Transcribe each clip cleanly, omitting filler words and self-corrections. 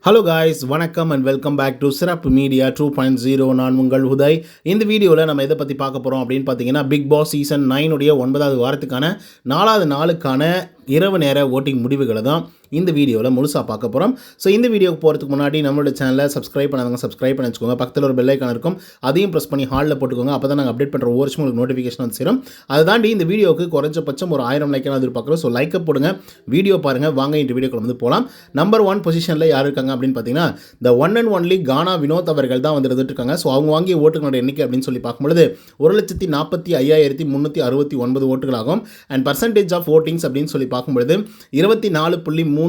Hello guys, வணக்கம் and welcome back to சிறப்பு media 2.0. நான் உங்கள் உதய். இந்த வீடியோவில் நம்ம எதை பற்றி பார்க்க போகிறோம் அப்படின்னு பார்த்தீங்கன்னா, பிக் பாஸ் சீசன் 9 உடைய 9வது வாரத்துக்கான 4வது நாளுக்கான இரவு நேர ஓட்டிங் முடிவுகளை தான் இந்த வீடியோவில் முழுசாக பார்க்க போகிறோம். ஸோ இந்த வீடியோக்கு போகிறதுக்கு முன்னாடி நம்மளோட சேனலை சப்ஸ்கிரைப் பண்ணாதவங்க சப்ஸ்கிரைப் பண்ணி வச்சுக்கோங்க. பக்கத்தில் ஒரு பெல் ஐக்கான் இருக்கும், அதையும் ப்ரெஸ் பண்ணி ஹாலில் போட்டுக்கோங்க. அப்போ தான் நாங்கள் அப்டேட் பண்ணுற ஒவ்வொரு உங்களுக்கு நோட்டிஃபிகேஷன் வந்து சேரும். அதை தாண்டி இந்த வீடியோக்கு குறைஞ்சபட்சம் ஒரு 1000 லைக்கான எதிர்பார்க்குறோம். ஸோ லைக்கை போடுங்க, வீடியோ பாருங்கள். வாங்க இந்த வீடியோக்குள்ள வந்து போகலாம். நம்பர் 1 பொசிஷனில் யார் இருக்காங்க அப்படின்னு பார்த்தீங்கன்னா, த ஒன் அண்ட் ஒன்லி கானா வினோத் அவர்கள் தான் வந்து இருந்துட்டு இருக்காங்க. ஸோ அவங்க வாங்கிய ஓட்டுகளோட எண்ணிக்கை அப்படின்னு சொல்லி பார்க்கும்பொழுது 1,45,369 ஓட்டுகளாகும். அண்ட் பர்சன்டேஜ் ஆஃப் ஓட்டிங்ஸ் அப்படின்னு சொல்லி பார்க்கும்பொழுது 24.36%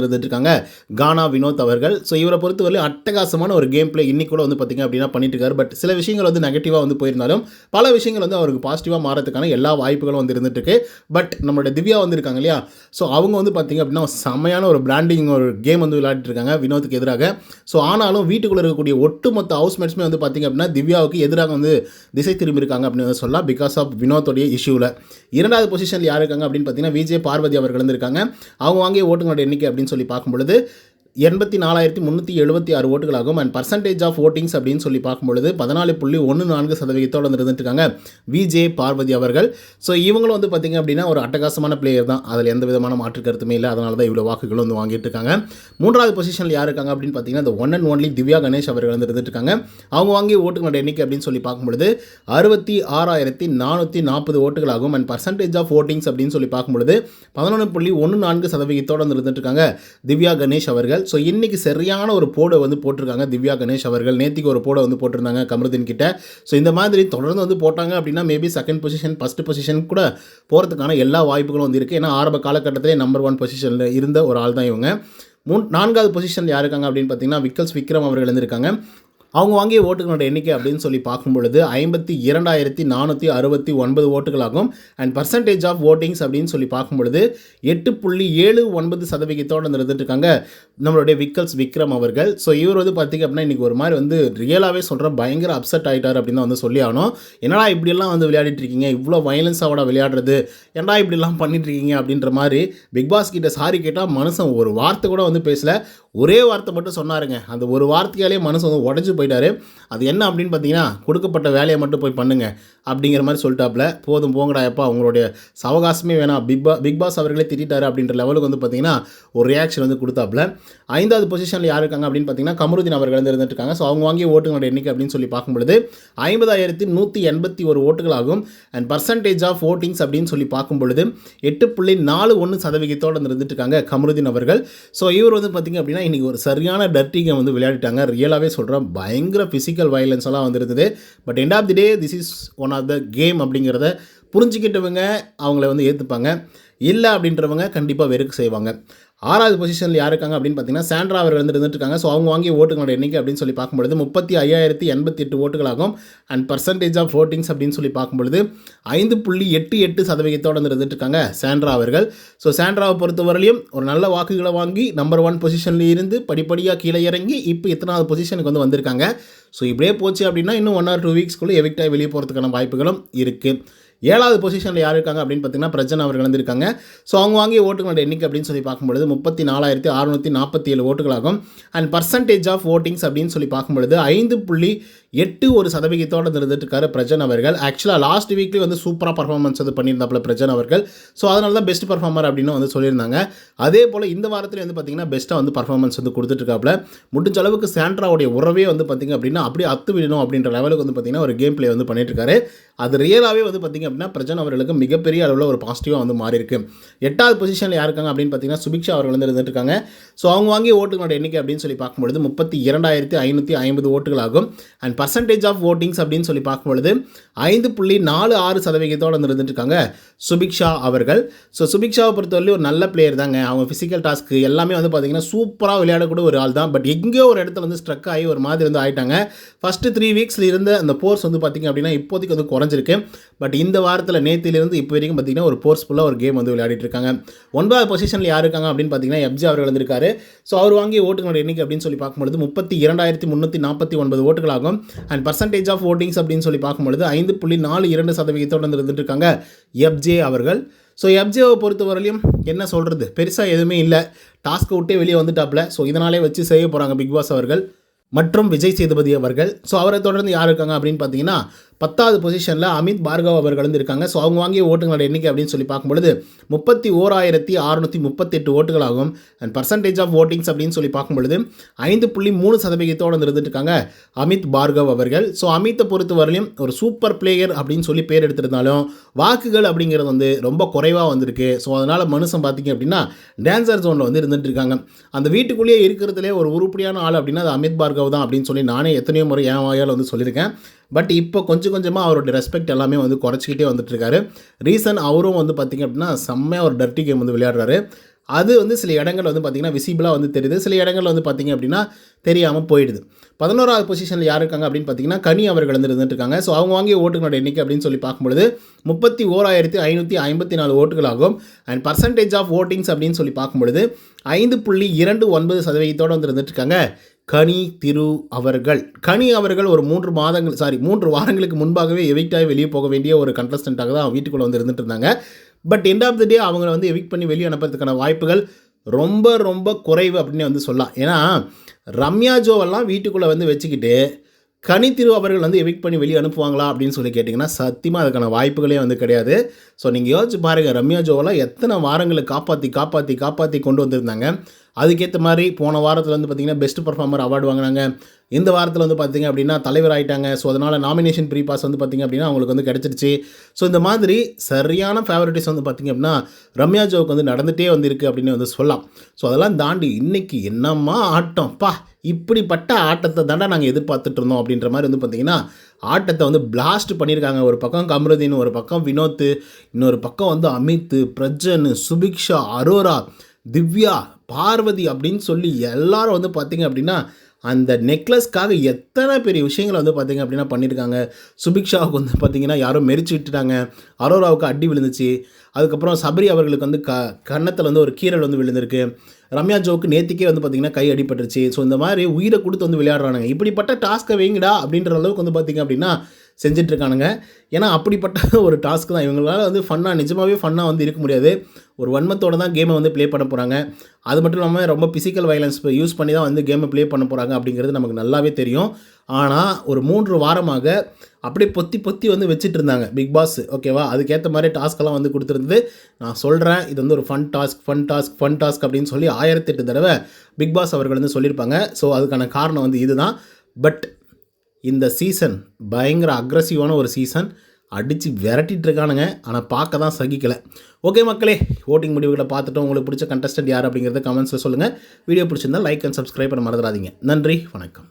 இருந்துட்டு இருக்காங்க கானா வினோத் அவர்கள். ஸோ இவரை பொறுத்தவரை அட்டகாசமான ஒரு கேம் பிளே இன்னைக்கு கூட வந்து பார்த்தீங்க அப்படின்னா பண்ணிட்டு இருக்காரு. பட் சில விஷயங்கள் வந்து நெகட்டிவாக வந்து போயிருந்தாலும் பல விஷயங்கள் வந்து அவருக்கு பாசிட்டிவாக மாறதுக்கான எல்லா வாய்ப்புகளும் வந்து இருந்துட்டு இருக்கு. பட் நம்மளோட திவ்யா வந்து இருக்காங்க இல்லையா, ஸோ அவங்க வந்து பார்த்தீங்க அப்படின்னா செம்மையான ஒரு பிராண்டிங் ஒரு கேம் வந்து விளையாடிட்டு இருக்காங்க வினோத்துக்கு எதிராக. ஸோ ஆனாலும் வீட்டுக்குள்ளே இருக்கக்கூடிய ஒட்டுமொத்த ஹவுஸ்மேட்ஸுமே வந்து பார்த்தீங்க அப்படின்னா திவ்யாவுக்கு எதிராக வந்து திசை திரும்பி இருக்காங்க அப்படின்னு சொல்லலாம், பிகாஸ் ஆஃப் வினோத்துடைய இஷ்யூவில். 2வது பொசிஷனில் யார் இருக்காங்க அப்படின்னு பார்த்தீங்கன்னா, விஜய் பார்வதி அவர்கள் இருந்திருக்காங்க. அவங்க வாங்கிய ஓட்டுங்களோட எண்ணிக்கை அப்படின்னு சொல்லி பார்க்கும்பொழுது 84,376 ஓட்டுகளாகும். அண்ட் பர்சன்டேஜ் ஆஃப் ஓட்டிங்ஸ் அப்படின்னு சொல்லி பார்க்கும்பொழுது 14.14% இருந்துட்டு இருக்காங்க விஜே பார்வதி அவர்கள். ஸோ இவங்களும் வந்து பார்த்திங்க அப்படின்னா ஒரு அட்டகாசமான பிளேயர் தான், அதில் எந்த விதமான மாற்று கருத்துமே இல்லை. அதனால தான் இவ்வளோ வாக்குகளும் வந்து வாங்கிட்டு இருக்காங்க. 3வது பொசிஷனில் யார் இருக்காங்க அப்படின்னு பார்த்தீங்கன்னா, இந்த one and only Divya Ganesh அவர்கள் வந்து இருந்துட்டு இருக்காங்க. அவங்க வாங்கிய ஓட்டுகளோட எண்ணிக்கை அப்படின்னு சொல்லி பார்க்கும்பொழுது 66,440 ஓட்டுகளாகும். அண்ட் பர்சன்டேஜ் ஆஃப் ஓட்டிங்ஸ் அப்படின்னு சொல்லி பார்க்கும்பொழுது 11.14% இருந்துட்டு இருக்காங்க திவ்யா கணேஷ் அவர்கள். ஸோ இன்றைக்கி சரியான ஒரு போடை வந்து போட்டிருக்காங்க திவ்யா கணேஷ் அவர்கள். நேற்றுக்கு ஒரு போடை வந்து போட்டிருந்தாங்க கமருதீன் கிட்ட. ஸோ இந்த மாதிரி தொடர்ந்து வந்து போட்டாங்க அப்படின்னா maybe second position first position கூட போகிறதுக்கான எல்லா வாய்ப்புகளும் வந்து இருக்குது. ஏன்னா ஆரம்ப காலகட்டத்திலே நம்பர் 1 பொசிஷனில் இருந்த ஒரு ஆள் தான் இவங்க. 4வது பொசிஷனில் யார் இருக்காங்க அப்படின்னு பார்த்தீங்கன்னா, விக்கல்ஸ் விக்ரம் அவர்கள் இருந்திருக்காங்க. அவங்க வாங்கிய ஓட்டுகளோட எண்ணிக்கை அப்படின்னு சொல்லி பார்க்கும்பொழுது 52,469 ஓட்டுகளாகும். அண்ட் பர்சன்டேஜ் ஆஃப் ஓட்டிங்ஸ் அப்படின்னு சொல்லி பார்க்கும்பொழுது 8.79% இருந்துட்டு இருக்காங்க நம்மளுடைய விக்கல்ஸ் விக்ரம் அவர்கள். ஸோ இவர் வந்து பார்த்திங்க அப்படின்னா இன்றைக்கி ஒரு மாதிரி வந்து ரியலாகவே சொல்கிறேன், பயங்கர அப்செட் ஆகிட்டார் அப்படின்னு தான் வந்து சொல்லி ஆகணும். என்னடா இப்படியெல்லாம் வந்து விளையாடிட்டு இருக்கீங்க, இவ்வளோ வயலன்ஸாவோட விளையாடுறது, என்னடா இப்படிலாம் பண்ணிட்டு இருக்கீங்க அப்படின்ற மாதிரி பிக் பாஸ் கிட்ட சாரி கேட்டால் மனுஷன் ஒரு வார்த்தை கூட வந்து பேசல. ஒரே வார்த்தை மட்டும் சொன்னாருங்க. அந்த ஒரு வார்த்தையாலே மனுஷன் வந்து உடஞ்சி போயிட்டாரு. அது என்ன அப்படின்னு பார்த்தீங்கன்னா, கொடுக்கப்பட்ட வேலையை மட்டும் போய் பண்ணுங்க அப்படிங்கிற மாதிரி சொல்லிட்டாப்புல. போதும் போங்கடா எப்பா, அவங்களுடைய சவகாசமே வேணாம், பிக் பாஸ் அவர்களே திட்டாரு அப்படின்ற லெவலுக்கு வந்து பார்த்தீங்கன்னா ஒரு ரியாக்ஷன் வந்து கொடுத்தாப்புல. 5வது பொசிஷனில் யார் இருக்காங்க அப்படின்னு பார்த்தீங்கன்னா, கமருதீன் அவர்கள் வந்து இருந்துட்டு இருக்காங்க. ஸோ அவங்க வாங்கிய ஓட்டுகளோட எண்ணிக்கை அப்படின்னு சொல்லி பார்க்கும்பொழுது 50,181 ஓட்டுகளாகும். அண்ட் பர்சன்டேஜ் ஆஃப் ஓட்டிங்ஸ் அப்படின்னு சொல்லி பார்க்கும்பொழுது 8.41% இருந்துட்டு இருக்காங்க கமருதீன் அவர்கள். ஸோ இவர் வந்து பார்த்திங்க அப்படின்னா இன்றைக்கி ஒரு சரியான டர்ட்டி கேம் வந்து விளையாடிட்டாங்க. ரியலாகவே சொல்கிறேன், பயங்கர ஃபிசிக்கல் வயலன்ஸ் எல்லாம் வந்துருந்தது. But end of the day this is one of the game அப்படிங்கிறத புரிஞ்சுக்கிட்டவங்க அவங்கள வந்து ஏற்றுப்பாங்க, இல்லை அப்படின்றவங்க கண்டிப்பாக வெறுக்க செய்வாங்க. 6வது பொசிஷனில் யார் இருக்காங்க அப்படின்னு பார்த்தீங்கன்னா, சாண்ட்ரா அவர்கள் இருந்துட்டு இருக்காங்க. ஸோ அவங்க வாங்கிய ஓட்டுகளோட எண்ணிக்கை அப்படின்னு சொல்லி பார்க்கும்பொழுது 35,088 ஓட்டுகளாகும். அண்ட் பர்சன்டேஜ் ஆஃப் ஓட்டிங்ஸ் அப்படின்னு சொல்லி பார்க்கும்பொழுது 5.88% இருந்துட்டு இருக்காங்க சாண்ட்ரா அவர்கள். ஸோ சாண்ட்ராவை பொறுத்தவரையிலையும் ஒரு நல்ல வாக்குகளை வாங்கி நம்பர் 1 பொசிஷனில் இருந்து படிப்படியாக கீழே இறங்கி இப்போ 8வது பொசிஷனுக்கு வந்து வந்திருக்காங்க. ஸோ இப்படியே போச்சு அப்படின்னா இன்னும் 1 or 2 வீக்ஸ்க்குள்ளே எவிக்டாக வெளியே போகிறதுக்கான வாய்ப்புகளும் இருக்குது. 7வது பொசிஷனில் யார் இருக்காங்க அப்படின்னு பார்த்தீங்கன்னா, பிரஜன் அவர்கள் வந்திருக்காங்க. ஸோ அவங்க வாங்கிய ஓட்டுகளோட எண்ணிக்கை அப்படின்னு சொல்லி பார்க்கும்பொழுது 34,647 ஓட்டுகளாகும். அண்ட் பர்சன்டேஜ் ஆஃப் ஓட்டிங்ஸ் அப்படின்னு சொல்லி பார்க்கும்பொழுது 5.81% இருந்துட்டு இருக்காரு பிரஜன் அவர்கள். ஆக்சுவலாக லாஸ்ட் வீக்லேயே வந்து சூப்பராக பர்ஃபார்மன்ஸ் வந்து பண்ணியிருந்தாப்புல பிரஜன் அவர்கள். ஸோ அதனால தான் பெஸ்ட் பர்ஃபார்மர் அப்படின்னு வந்து சொல்லியிருந்தாங்க. அதே போல் இந்த வாரத்தில் வந்து பார்த்திங்கன்னா பெஸ்ட்டாக வந்து பர்ஃபார்மன்ஸ் வந்து கொடுத்துட்ருக்காப்புல. முடிஞ்ச அளவுக்கு சாண்ட்ராவுடைய உறவே வந்து பார்த்திங்க அப்படின்னா அப்படியே அத்து விடணும் அப்படின்ற லெவலுக்கு வந்து பார்த்திங்கன்னா ஒரு கேம் பிளே வந்து பண்ணிட்டுருக்காரு. அது ரியலாகவே வந்து பார்த்திங்க அப்படின்னா பிரஜன் அவர்களுக்கு மிகப்பெரிய அளவில் ஒரு பாசிட்டிவாக வந்து மாறி இருக்கு. 8வது பொசிஷனில் யார் இருக்காங்க அப்படின்னு பார்த்தீங்கன்னா, சுபிக்ஷா அவர்கள் வந்து இருந்துட்டு இருக்காங்க. ஸோ அவங்க வாங்கிய ஓட்டுகளோட எண்ணிக்கை அப்படின்னு சொல்லி பார்க்கும்பொழுது 32,550 ஓட்டுகளாகும். அண்ட் பர்சன்டேஜ் ஆஃப் ஓட்டிங்ஸ் அப்படின்னு சொல்லி பார்க்கும்பொழுது 5.46% இருந்துட்டு இருக்காங்க சுபிக்ஷா அவர்கள். ஸோ சுபிக்ஷாவை பொறுத்தவரை ஒரு நல்ல பிளேயர் தாங்க. அவங்க ஃபிசிக்கல் டாஸ்க்கு எல்லாமே வந்து பார்த்திங்கன்னா சூப்பராக விளையாடக்கூடிய ஒரு ஆள் தான். பட் எங்கேயோ ஒரு இடத்துல வந்து ஸ்ட்ரக் ஆகி ஒரு மாதிரி வந்து ஆகிட்டாங்க. ஃபஸ்ட்டு 3 வீக்ஸில் இருந்த அந்த போர்ஸ் வந்து பார்த்திங்க அப்படின்னா இப்போதைக்கு வந்து குறைஞ்சிருக்கு. பட் இந்த வாரத்தில் நேற்றிலிருந்து இப்போ வரைக்கும் பார்த்திங்கன்னா ஒரு போர்ஸ்ஃபுல்லாக ஒரு கேம் வந்து விளையாடிட்டு இருக்காங்க. 9வது பொசிஷனில் யார் இருக்காங்க அப்படின்னு பார்த்தீங்கன்னா, எப்ஜி அவர்கள் வந்திருக்காரு. ஸோ அவர் வாங்கிய ஓட்டுகளோட எண்ணிக்கை அப்படின்னு சொல்லி பார்க்கும்பொழுது 32,349 ஓட்டுகளாகும். அண்ட் பர்சன்டேஜ் ஆஃப் ஓட்டிங்ஸ் அப்படின்னு சொல்லி பார்க்கும்பொழுது 5.42% இருந்துட்டு இருக்காங்க எப்ஜே அவர்கள். ஸோ எஃப்ஜேவை பொறுத்தவரையிலையும் என்ன சொல்கிறது, பெருசாக எதுவுமே இல்லை. டாஸ்க்கை விட்டே வெளியே வந்துட்டாப்ல. ஸோ இதனாலே வச்சு செய்ய போகிறாங்க பிக் பாஸ் அவர்கள் மற்றும் விஜய் சேதுபதி அவர்கள். ஸோ அவரை தொடர்ந்து யார் இருக்காங்க அப்படின்னு பார்த்தீங்கன்னா 10வது பொசிஷனில் அமித் பார்கவ் அவர்கள் வந்து இருக்காங்க. ஸோ அவங்க வாங்கிய ஓட்டுகளோட எண்ணிக்கை அப்படின்னு சொல்லி பார்க்கும்பொழுது 31,638 ஓட்டுகளாகும். அண்ட் பர்சன்டேஜ் ஆஃப் ஓட்டிங்ஸ் அப்படின்னு சொல்லி பார்க்கும்பொழுது 5.3% வந்து இருந்துட்டு இருக்காங்க அமித் பார்கவ் அவர்கள். ஸோ அமித்தை பொறுத்த வரலையும் ஒரு சூப்பர் பிளேயர் அப்படின்னு சொல்லி பேர் எடுத்திருந்தாலும் வாக்குகள் அப்படிங்கிறது வந்து ரொம்ப குறைவாக வந்திருக்கு. ஸோ அதனால் மனுஷன் பார்த்திங்க அப்படின்னா டான்சர் ஜோனில் வந்து இருந்துட்டு இருக்காங்க. அந்த வீட்டுக்குள்ளேயே இருக்கிறதுலே ஒரு உருப்படியான ஆள் அப்படின்னா அது அமித் பார்கவ் தான் அப்படின்னு சொல்லி நானே எத்தனையோ முறை என் வாயால் வந்து சொல்லியிருக்கேன். பட் இப்போ கொஞ்சம் கொஞ்சமாக அவரோட ரெஸ்பெக்ட் எல்லாமே வந்து குறைச்சிக்கிட்டே வந்துட்டுருக்காரு. ரீசன் அவரும் வந்து பார்த்திங்க அப்படின்னா செம்மையாக ஒரு டர்ட்டி கேம் வந்து விளையாடுறாரு. அது வந்து சில இடங்கள் வந்து பார்த்திங்கன்னா விசிபிளாக வந்து தெரியுது, சில இடங்கள் வந்து பார்த்திங்க அப்படின்னா தெரியாமல் போயிடுது. 11வது பொசிஷனில் யார் இருக்காங்க அப்படின்னு பார்த்தீங்கன்னா கனி அவர்கள் வந்து இருந்துட்டுருக்காங்க. ஸோ அவங்க வாங்கிய ஓட்டுகளோட எண்ணிக்கை அப்படின்னு சொல்லி பார்க்கும்பொழுது 31,554 ஓட்டுகளாகும். அண்ட் பர்சன்டேஜ் ஆஃப் ஓட்டிங்ஸ் அப்படின்னு சொல்லி பார்க்கும்பொழுது 5.29% வந்து இருந்துட்டுருக்காங்க கனி திரு அவர்கள். கனி அவர்கள் ஒரு 3 வாரங்களுக்கு முன்பாகவே எவிக்ட் ஆகி வெளியே போக வேண்டிய ஒரு கண்டஸ்டண்ட்டாக தான் வீட்டுக்குள்ளே வந்து இருந்துட்டு இருந்தாங்க. பட் எண்ட் ஆஃப் தி டே அவங்களை வந்து எவிக்ட் பண்ணி வெளியே அனுப்புறதுக்கான வாய்ப்புகள் ரொம்ப ரொம்ப குறைவு அப்படின்னு வந்து சொல்லலாம். ஏன்னா ரம்யா ஜோவெல்லாம் வீட்டுக்குள்ளே வந்து வச்சுக்கிட்டு கனி திரு அவர்கள் வந்து எவிக்ட் பண்ணி வெளியே அனுப்புவாங்களா அப்படின்னு சொல்லி கேட்டிங்கன்னா சத்தியமாக அதுக்கான வாய்ப்புகளே வந்து கிடையாது. ஸோ நீங்கள் யோசிச்சு பாருங்கள், ரம்யா ஜோவெல்லாம் எத்தனை வாரங்களை காப்பாற்றி கொண்டு வந்திருந்தாங்க. அதுக்கேற்ற மாதிரி போன வாரத்தில் வந்து பார்த்திங்கன்னா பெஸ்ட் பர்ஃபார்மர் அவார்டு வாங்கினாங்க. இந்த வாரத்தில் வந்து பார்த்திங்க அப்படின்னா தலைவர் ஆகிட்டாங்க. ஸோ அதனால் நாமினேஷன் ப்ரீ பாஸ் வந்து பார்த்திங்க அப்படின்னா அவங்களுக்கு வந்து கிடச்சிருச்சு. ஸோ இந்த மாதிரி சரியான ஃபேவரட்டிஸ் வந்து பார்த்திங்க அப்படின்னா ரம்யா ஜோவுக்கு வந்து நடந்துகிட்டே வந்து இருக்குது அப்படின்னு வந்து சொல்லலாம். ஸோ அதெல்லாம் தாண்டி இன்றைக்கி என்னம்மா ஆட்டம் பா, இப்படிப்பட்ட ஆட்டத்தை தாண்டா நாங்கள் எதிர்பார்த்துட்டு இருந்தோம் அப்படின்ற மாதிரி வந்து பார்த்திங்கன்னா ஆட்டத்தை வந்து பிளாஸ்ட் பண்ணியிருக்காங்க. ஒரு பக்கம் கம்ருதீன், ஒரு பக்கம் வினோத், இன்னொரு பக்கம் வந்து அமித், பிரஜன், சுபிக்ஷா, அரோரா, திவ்யா, பார்வதி அப்படின்னு சொல்லி எல்லாரும் வந்து பார்த்திங்க அப்படின்னா அந்த நெக்லஸ்க்காக எத்தனை பெரிய விஷயங்களை வந்து பார்த்திங்க அப்படின்னா பண்ணியிருக்காங்க. சுபிக்ஷாவுக்கு வந்து பார்த்திங்கன்னா யாரும் மெரிச்சு விட்டுட்டாங்க, அரோராவுக்கு அடி விழுந்துச்சு. அதுக்கப்புறம் சபரி அவர்களுக்கு வந்து கன்னத்தில் வந்து ஒரு கீரல் வந்து விழுந்திருக்கு. ரம்யா ஜோவுக்கு நேத்திக்கே வந்து பார்த்திங்கன்னா கை அடிபட்டுருச்சு. ஸோ இந்த மாதிரி உயிரை கொடுத்து வந்து விளையாடுறானுங்க. இப்படிப்பட்ட டாஸ்க்கை வைங்கடா அப்படின்ற அளவுக்கு வந்து பார்த்திங்க அப்படின்னா செஞ்சிட்ருக்கானுங்க. ஏன்னா அப்படிப்பட்ட ஒரு டாஸ்க் தான். இவங்களால வந்து நிஜமாகவே ஃபன்னாக வந்து இருக்க முடியாது. ஒரு வன்மத்தோடு தான் கேமை வந்து ப்ளே பண்ண போகிறாங்க. அது மட்டும் இல்லாமல் ரொம்ப ஃபிசிக்கல் வயலன்ஸ் யூஸ் பண்ணி தான் வந்து கேமை ப்ளே பண்ண போகிறாங்க அப்படிங்கிறது நமக்கு நல்லாவே தெரியும். ஆனால் ஒரு 3 வாரமாக அப்படியே பொத்தி வந்து வச்சுட்டு இருந்தாங்க பிக் பாஸ், ஓகேவா? அதுக்கேற்ற மாதிரி டாஸ்க்கெல்லாம் வந்து கொடுத்துருந்தது. நான் சொல்கிறேன், இது வந்து ஒரு ஃபன் டாஸ்க் அப்படின்னு சொல்லி 1008 தடவை பிக் பாஸ் அவர்கள் வந்து சொல்லியிருப்பாங்க. ஸோ அதுக்கான காரணம் வந்து இதுதான். பட் இந்த சீசன் பயங்கர அக்ரஸிவான ஒரு சீசன், அடித்து விரட்டிகிட்டு இருக்கானுங்க. ஆனால் பார்க்க தான் சகிக்கலை. ஓகே மக்களே, ஓட்டிங் முடிவுகளை பார்த்துட்டு உங்களுக்கு பிடிச்ச கண்டஸ்டன்ட் யார் அப்படிங்கிறத கமெண்ட்ஸில் சொல்லுங்கள். வீடியோ பிடிச்சிருந்தால் லைக் அண்ட் சப்ஸ்கிரைப் பண்ண மறந்துடாதீங்க. நன்றி, வணக்கம்.